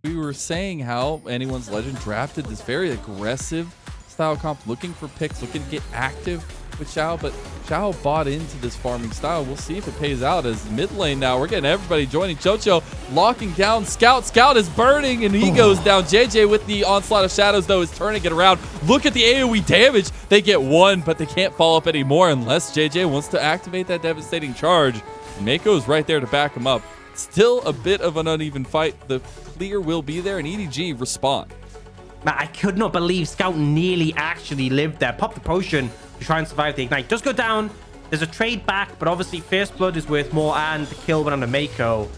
we were saying how Anyone's Legend drafted this very aggressive style comp, looking for picks, looking to get active with Xiao, but Xiao bought into this farming style. We'll see if it pays out as mid lane now. We're getting everybody joining. Chocho locking down Scout. Scout is burning and he goes down. JJ with the onslaught of shadows though is turning it around. Look at the AoE damage. They get one, but they can't follow up anymore unless JJ wants to activate that devastating charge. Mako's right there to back him up. Still a bit of an uneven fight. The clear will be there and EDG respond. Man, I could not believe Scout nearly actually lived there. Pop the potion to try and survive the ignite. Does go down. There's a trade back, but obviously First Blood is worth more, and the kill went on to Mako.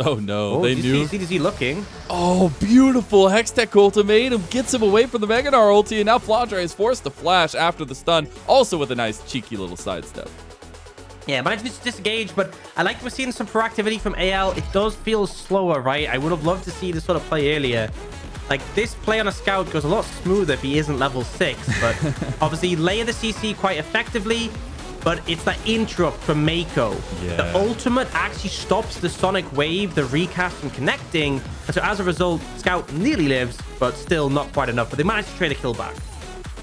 Oh no, they knew. CDZ looking. Oh, beautiful. Hextech ultimatum gets him away from the Meganar ulti, and now Flandre is forced to flash after the stun, also with a nice cheeky little sidestep. Yeah, managed to disengage, but I like we're seeing some proactivity from AL. It does feel slower, right? I would have loved to see this sort of play earlier. Like, this play on a Scout goes a lot smoother if he isn't level 6, but obviously layer the CC quite effectively, but it's that interrupt from Mako. Yeah. The ultimate actually stops the Sonic Wave, the recast from connecting, and so as a result, Scout nearly lives, but still not quite enough, but they managed to trade a kill back.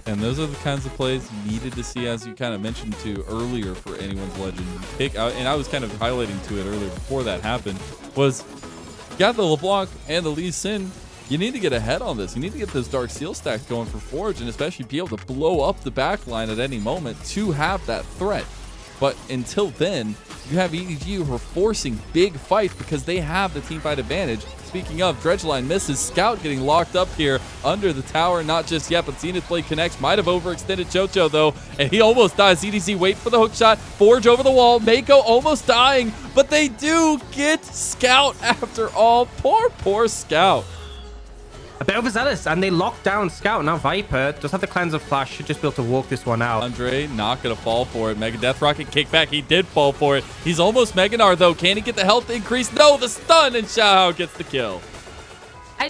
And those are the kinds of plays you needed to see, as you kind of mentioned to earlier for Anyone's Legend pick. And I was kind of highlighting to it earlier before that happened, was you got the LeBlanc and the Lee Sin. You need to get ahead on this. You need to get those Dark Seal stacks going for Forge and especially be able to blow up the backline at any moment to have that threat. But until then, you have EDG who are forcing big fights because they have the team fight advantage. Speaking of, Dredgeline misses. Scout getting locked up here under the tower. Not just yet, but Zenith Blade connects. Might have overextended Chocho, though, and he almost dies. EDG wait for the hook shot. Forge over the wall. Mako almost dying, but they do get Scout after all. Poor Scout. A bit overzealous, and they lock down Scout. Now Viper does have the Cleanser Flash. Should just be able to walk this one out. Andre not going to fall for it. Mega Death Rocket kickback. He did fall for it. He's almost Meganar, though. Can he get the health increase? No, the stun, and Xiaohao gets the kill.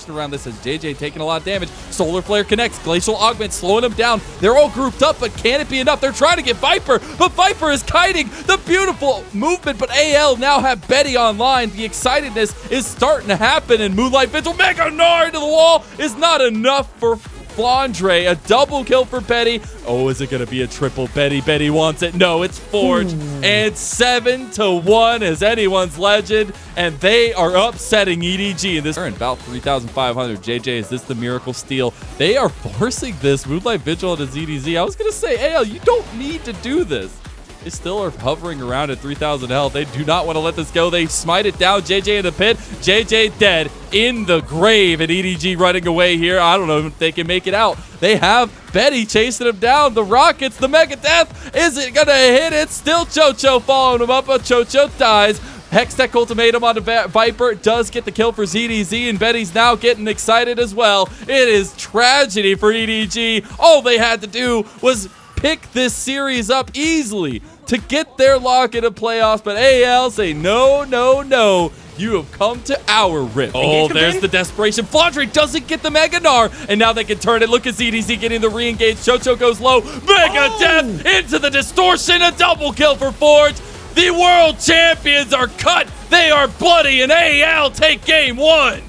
Around this as JJ taking a lot of damage. Solar Flare connects. Glacial Augment slowing him down. They're all grouped up, but can it be enough? They're trying to get Viper, but Viper is kiting. The beautiful movement, but AL now have Betty online. The excitedness is starting to happen, and Moonlight Vigil, Mega Nard to the wall is not enough for Flandre. A double kill for Betty. Oh, is it going to be a triple? Betty wants it. No, it's Forge. And 7-1 is Anyone's Legend, and they are upsetting EDG in this turn. About 3,500. JJ, is this the miracle steal? They are forcing this. Moonlight Vigil to ZDZ. I was going to say, AL, you don't need to do this. They still are hovering around at 3,000 health. They do not want to let this go. They smite it down. JJ in the pit. JJ dead in the grave. And EDG running away here. I don't know if they can make it out. They have Betty chasing him down. The Rockets, the Mega Death. Is it going to hit it? Still Chocho following him up, but Chocho dies. Hextech Ultimatum on the Viper does get the kill for ZDZ, and Betty's now getting excited as well. It is tragedy for EDG. All they had to do was pick this series up easily to get their lock into playoffs, but AL say no. You have come to our rip. Oh, there's the desperation. Flandre doesn't get the Meganar, and now they can turn it. Look at ZDZ getting the re-engage. Chocho goes low. Mega Death into the distortion. A double kill for Forge. The world champions are cut. They are bloody, and AL take game 1.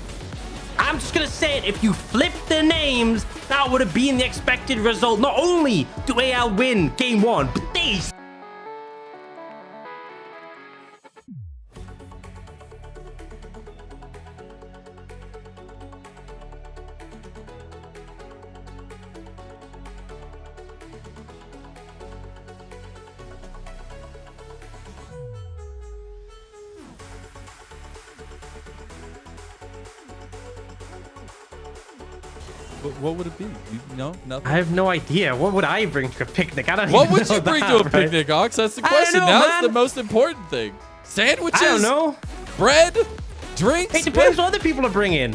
I'm just going to say it. If you flip the names, that would have been the expected result. Not only do AL win game 1, but they... What would it be? No, nothing. I have no idea. What would I bring to a picnic? I don't What even would know you bring that, to a right? picnic, Ox? That's the question. know, Now man. it's the most important thing. Sandwiches? I don't know. Bread? Drinks? It depends what other people are bringing.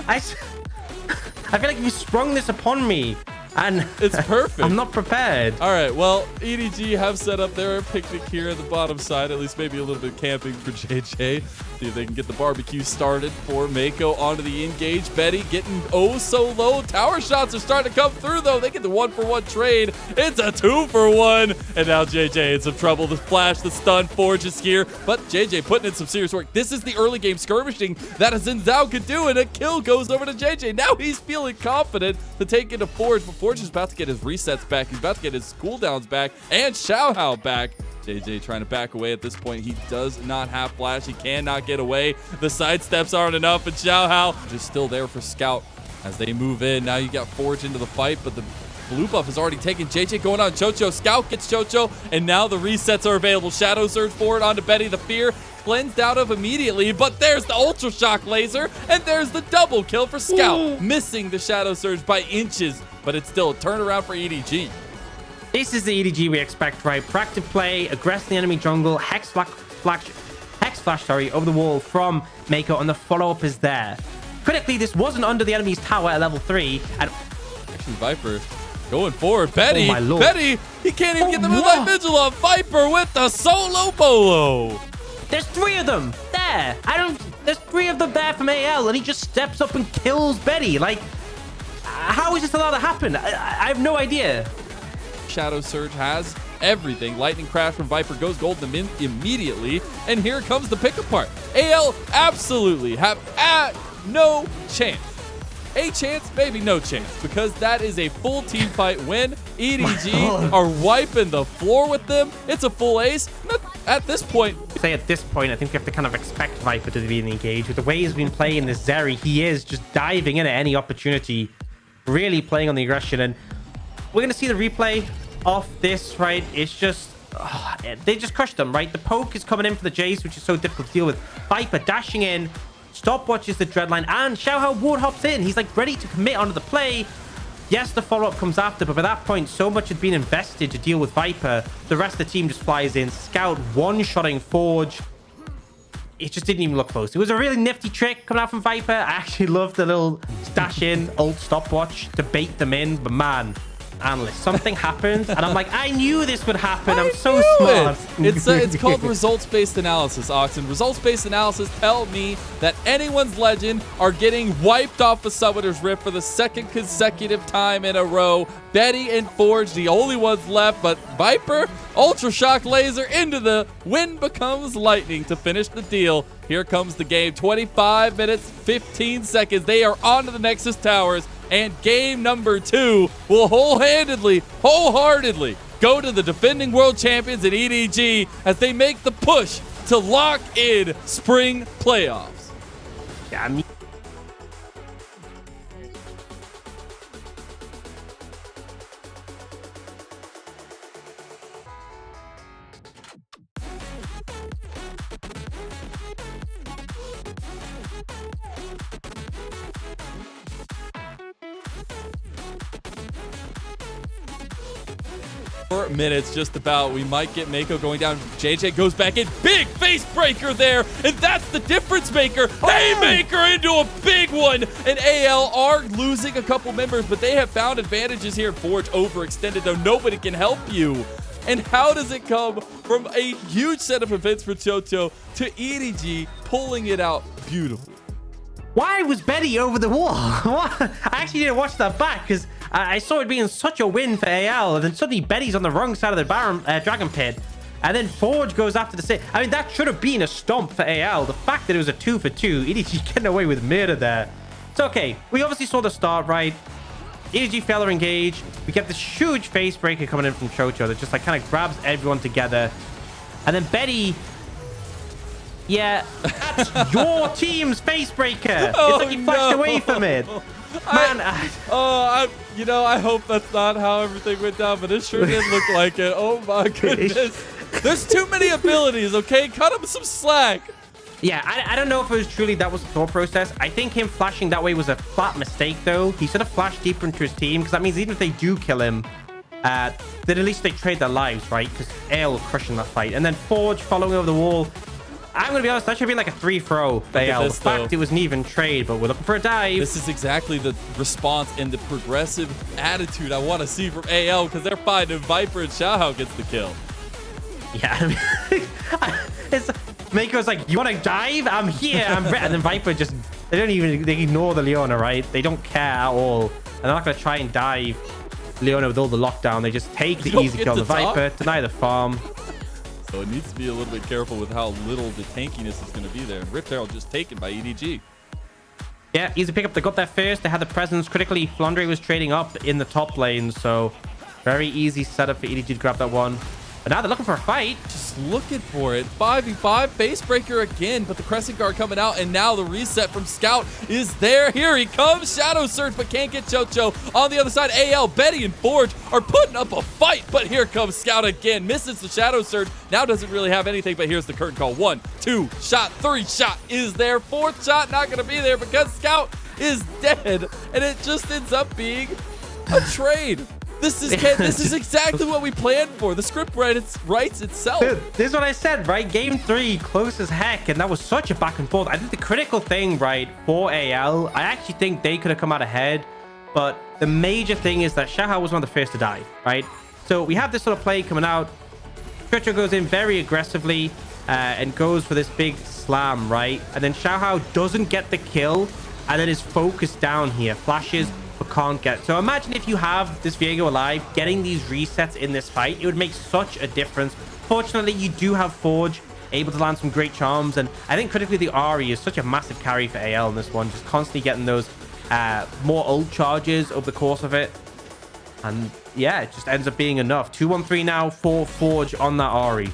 I feel like you sprung this upon me And it's perfect. I'm not prepared. All right, well, EDG have set up their picnic here at the bottom side, at least maybe a little bit of camping for JJ. See if they can get the barbecue started for Mako onto the engage. Betty getting oh so low. Tower shots are starting to come through, though. They get the 1-for-1 trade. It's a 2-for-1. And now JJ in some trouble. The flash, the stun, Forge is here. But JJ putting in some serious work. This is the early game skirmishing that a Xin could do, and a kill goes over to JJ. Now he's feeling confident to take it to Forge, but Forge is about to get his resets back. He's about to get his cooldowns back and Xiaohao back. JJ trying to back away at this point. He does not have flash. He cannot get away. The side steps aren't enough, and Xiaohao is still there for Scout as they move in. Now you got Forge into the fight, but the blue buff is already taken. JJ going on Chocho. Scout gets Chocho, and now the resets are available. Shadow Surge forward onto Betty. The fear cleansed out of immediately, but there's the Ultra Shock laser, and there's the double kill for Scout, missing the Shadow Surge by inches, but it's still a turnaround for EDG. This is the EDG we expect, right? Proactive play, aggress the enemy jungle, Hex flash, over the wall from Mako, and the follow-up is there. Critically, this wasn't under the enemy's tower at level 3, and actually Viper going forward. Betty, oh my Lord. Betty, he can't even get the Moonlight Vigil off. Viper with the solo bolo. There's 3 of them there. There's 3 of them there from AL, and he just steps up and kills Betty. Like, how is this allowed to happen? I have no idea. Shadow Surge has everything. Lightning Crash from Viper goes gold immediately, and here comes the pick apart. AL absolutely have no chance. A chance, maybe no chance, because that is a full team fight win. EDG are wiping the floor with them. It's a full ace. At this point, I think we have to kind of expect Viper to be engaged. With the way he's been playing this Zeri, he is just diving in at any opportunity, really playing on the aggression. And we're going to see the replay of this, right? It's just, they just crushed them, right? The poke is coming in for the Jace, which is so difficult to deal with. Viper dashing in, stopwatches the Dreadline, and Xiaohao ward hops in. He's like ready to commit onto the play. Yes, the follow-up comes after, but by that point, so much had been invested to deal with Viper. The rest of the team just flies in. Scout one-shotting Forge. It just didn't even look close. It was a really nifty trick coming out from Viper. I actually loved the little stash in, ult stopwatch to bait them in, but man, analyst, something happened, and I'm like, I knew this would happen. I'm so smart. It's called results-based analysis, Oxen. Results-based analysis tell me that anyone's legend are getting wiped off the Summoner's Rift for the 2nd consecutive time in a row. Betty and Forge, the only ones left, but Viper, Ultra Shock laser into the wind becomes lightning to finish the deal. Here comes the game. 25 minutes, 15 seconds. They are on to the Nexus Towers. And game number 2 will wholeheartedly go to the defending world champions at EDG as they make the push to lock in spring playoffs. Yeah, minutes just about. We might get Mako going down. JJ goes back in. Big face breaker there, and that's the difference maker. Haymaker into a big one, and AL are losing a couple members, but they have found advantages here. Forge overextended, though. Nobody can help you. And how does it come from a huge set of events for Chocho to EDG pulling it out beautifully? Why was Betty over the wall? I actually didn't watch that back because I saw it being such a win for AL, and then suddenly Betty's on the wrong side of the Dragon Pit, and then Forge goes after the save. I mean, that should have been a stomp for AL. The fact that it was a 2-for-2, EDG getting away with murder there. It's okay. We obviously saw the start, right? EDG fail to engage. We get this huge face breaker coming in from Chocho that just like kind of grabs everyone together, and then Betty. Yeah, that's your team's face breaker. It's like he flashed away from it. Man, I hope that's not how everything went down, but it sure did look like it. Oh my goodness. There's too many abilities, okay? Cut him some slack. Yeah, I don't know if it was truly that was the thought process. I think him flashing that way was a flat mistake, though. He should have flashed deeper into his team, because that means even if they do kill him, then at least they trade their lives, right? Because AL crushing that fight. And then Forge following over the wall. I'm going to be honest, that should be like a 3-throw AL. The fact it was an even trade, but we're looking for a dive. This is exactly the response and the progressive attitude I want to see from AL, because they're finding Viper and Xiaohao gets the kill. Yeah, I mean, Mako's like, you want to dive? I'm here. I'm ready. And then Viper just, they ignore the Leona, right? They don't care at all. And they're not going to try and dive Leona with all the lockdown. They just take the easy kill on the Viper, deny the farm. So it needs to be a little bit careful with how little the tankiness is going to be there. Rift Herald just taken by EDG. Yeah, easy pickup. They got there first. They had the presence. Critically, Flandre was trading up in the top lane. So very easy setup for EDG to grab that one. But now they're looking for a fight. Just looking for it. 5v5, face breaker again, but the Crescent Guard coming out, and now the reset from Scout is there. Here he comes. Shadow Surge, but can't get Chocho. On the other side, AL, Betty, and Forge are putting up a fight, but here comes Scout again. Misses the Shadow Surge. Now doesn't really have anything, but here's the curtain call. 1, 2, shot, 3 shot is there. 4th shot not going to be there because Scout is dead, and it just ends up being a trade. This is exactly what we planned for. The script writes itself. Dude, this is what I said, right? Game 3, close as heck, and that was such a back and forth. I think the critical thing, right, for AL, I actually think they could have come out ahead, but the major thing is that Xiaohao was one of the first to die, right? So we have this sort of play coming out. Chocho goes in very aggressively and goes for this big slam, right? And then Xiaohao doesn't get the kill, and then is focused down here. Flashes, but can't get. So imagine if you have this Viego alive, getting these resets in this fight, it would make such a difference. Fortunately, you do have Forge able to land some great charms, and I think critically the Ahri is such a massive carry for AL in this one, just constantly getting those more ult charges over the course of it. And yeah, it just ends up being enough. 2-1-3 now for Forge on that Ahri.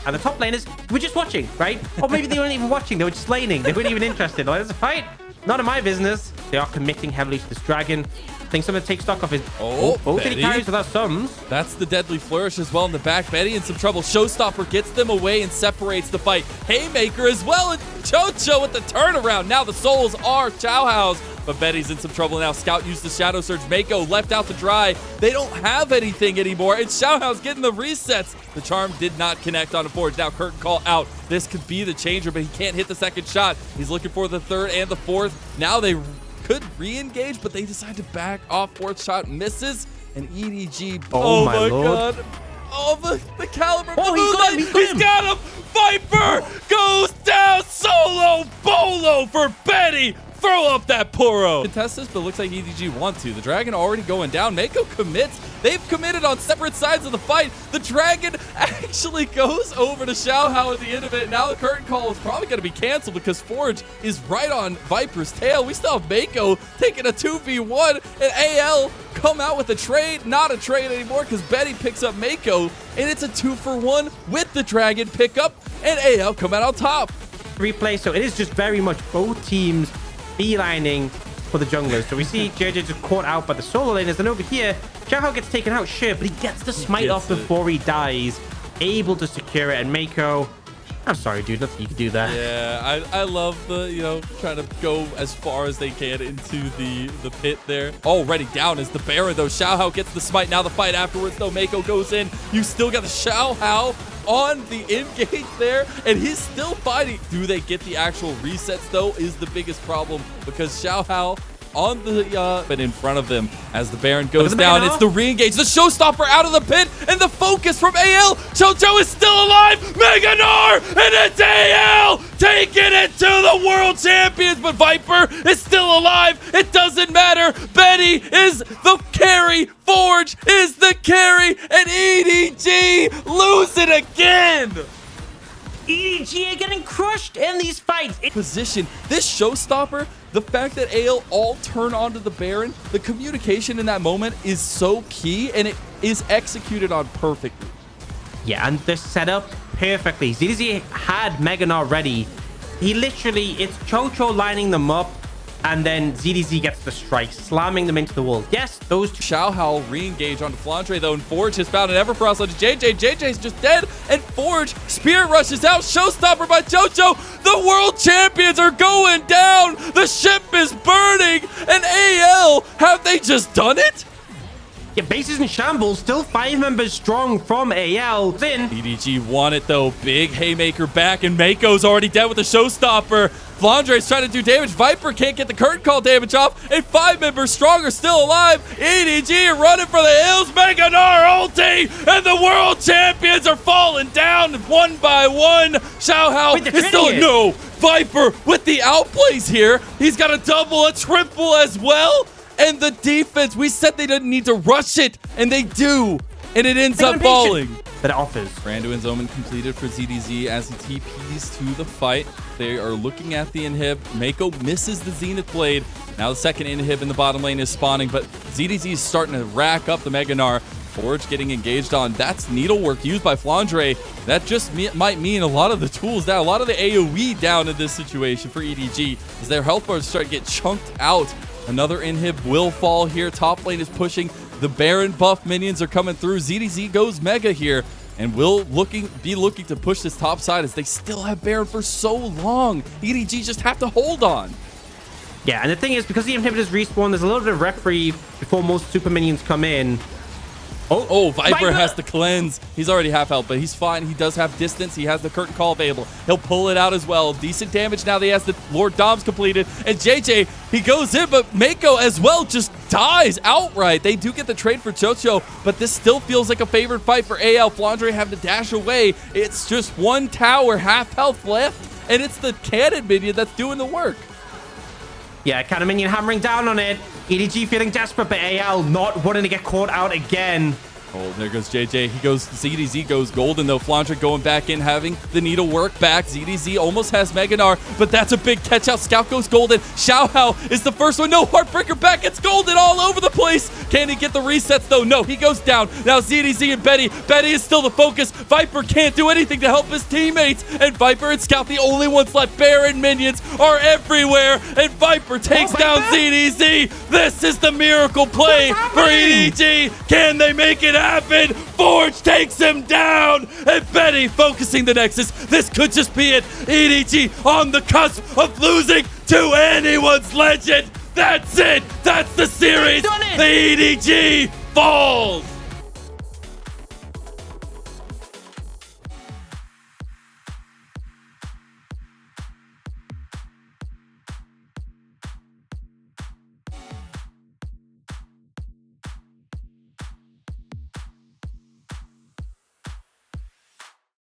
And the top laners were just watching, right? Or maybe they weren't even watching, they were just laning. They weren't even interested. Like, there's a fight. None of my business. They are committing heavily to this dragon. I think someone take stock off his... both of the carries without sums. That's the deadly flourish as well in the back. Betty in some trouble. Showstopper gets them away and separates the fight. Haymaker as well. And Chocho with the turnaround. Now the souls are Xiaohao's. But Betty's in some trouble now. Scout used the Shadow Surge. Mako left out to dry. They don't have anything anymore. And Xiaohao's getting the resets. The charm did not connect on a Forge. Now curtain call out. This could be the changer, but he can't hit the second shot. He's looking for the 3rd and the 4th. Now they could re-engage, but they decide to back off. 4th shot misses. And EDG. Oh my Lord. God. Oh, the caliber. Oh, he's got him. Viper goes down solo. Bolo for Betty. Throw up that Poro. Contest this, but looks like EDG want to. The Dragon already going down. Mako commits. They've committed on separate sides of the fight. The Dragon actually goes over to Xiaohao at the end of it. Now the curtain call is probably going to be canceled because Forge is right on Viper's tail. We still have Mako taking a 2v1, and AL come out with a trade. Not a trade anymore because Betty picks up Mako, and it's a 2-for-1 with the Dragon pickup, and AL come out on top. Replay, so it is just very much both teams beelining for the junglers. So we see JJ just caught out by the solo laners, and over here Xiaohao gets taken out, sure, but he gets the smite off before he dies, able to secure it. And Mako, I'm sorry dude, nothing you can do there. Yeah, I love the, you know, trying to go as far as they can into the pit there. Already down is the Baron though. Xiaohao gets the smite. Now the fight afterwards though. Mako goes in. You still got the Xiaohao on the engage there, and he's still fighting. Do they get the actual resets though is the biggest problem, because Xiaohao on the but in front of them as the Baron goes down. It's the re-engage, the Showstopper out of the pit, and the focus from AL. Chocho is still alive. Meganar, and it's AL taking it to the World Champions, but Viper is still alive. It doesn't matter. Betty is the carry. Forge is the carry, and EDG lose it again. EDG are getting crushed in these fights. Position, this Showstopper, the fact that AL all turn onto the Baron, the communication in that moment is so key, and it is executed on perfectly. Yeah, and they're set up perfectly. ZDZ had Meganar ready. He literally, it's Chocho lining them up, and then ZDZ gets the strike, slamming them into the wall. Yes, those two. Xiaohao re-engage onto Flandre though, and Forge has found an Everfrost onto JJ. JJ's just dead, and Forge Spirit rushes out. Showstopper by Chocho. The World Champions are going down. The ship is burning, and AL, have they just done it? Yeah, base is in shambles. Still 5 members strong from AL. Then EDG won it though. Big haymaker back, and Mako's already dead with the showstopper. Flandre's trying to do damage. Viper can't get the curtain call damage off, and 5 members strong are still alive. EDG are running for the hills. Meganar ulti, and the world champions are falling down one by one. Xiaohao is still no. Viper with the outplays here. He's got a double, a triple as well. And the defense, we said they didn't need to rush it, and they do. And it ends up falling. But it offers. Branduin's Omen completed for ZDZ as he TPs to the fight. They are looking at the inhib. Mako misses the Zenith Blade. Now the second inhib in the bottom lane is spawning, but ZDZ is starting to rack up the Meganar. Forge getting engaged on. That's needlework used by Flandre. That just might mean a lot of the tools down, a lot of the AoE down in this situation for EDG as their health bars start to get chunked out. Another inhib will fall here. Top lane is pushing. The Baron buff minions are coming through. ZDZ goes mega here and will be looking to push this top side as they still have Baron for so long. EDG just have to hold on. Yeah, and the thing is, because the inhibitors respawn, there's a little bit of reprieve before most super minions come in. Oh, Viper has to cleanse. He's already half health, but he's fine. He does have distance. He has the curtain call available. He'll pull it out as well. Decent damage now that he has the Lord Doms completed. And JJ, he goes in, but Mako as well just dies outright. They do get the trade for Chocho, but this still feels like a favored fight for AL. Flandre having to dash away. It's just one tower, half health left, and it's the cannon minion that's doing the work. Yeah, cannon minion hammering down on it. EDG feeling desperate, but AL not wanting to get caught out again. Oh, there goes JJ. He goes, ZDZ goes golden though. Flandre going back in, having the needle work back. ZDZ almost has Meganar, but that's a big catch out. Scout goes golden. Xiaohao is the first one. No, Heartbreaker back. It's golden all over the place. Can he get the resets though? No, he goes down. Now ZDZ and Betty. Betty is still the focus. Viper can't do anything to help his teammates. And Viper and Scout, the only ones left. Baron minions are everywhere. And Viper takes down ZDZ. This is the miracle play for EDG. Can they make it happen? Forge takes him down, and Betty focusing the Nexus. This could just be it. EDG on the cusp of losing to anyone's legend. That's it. That's the series. The EDG falls.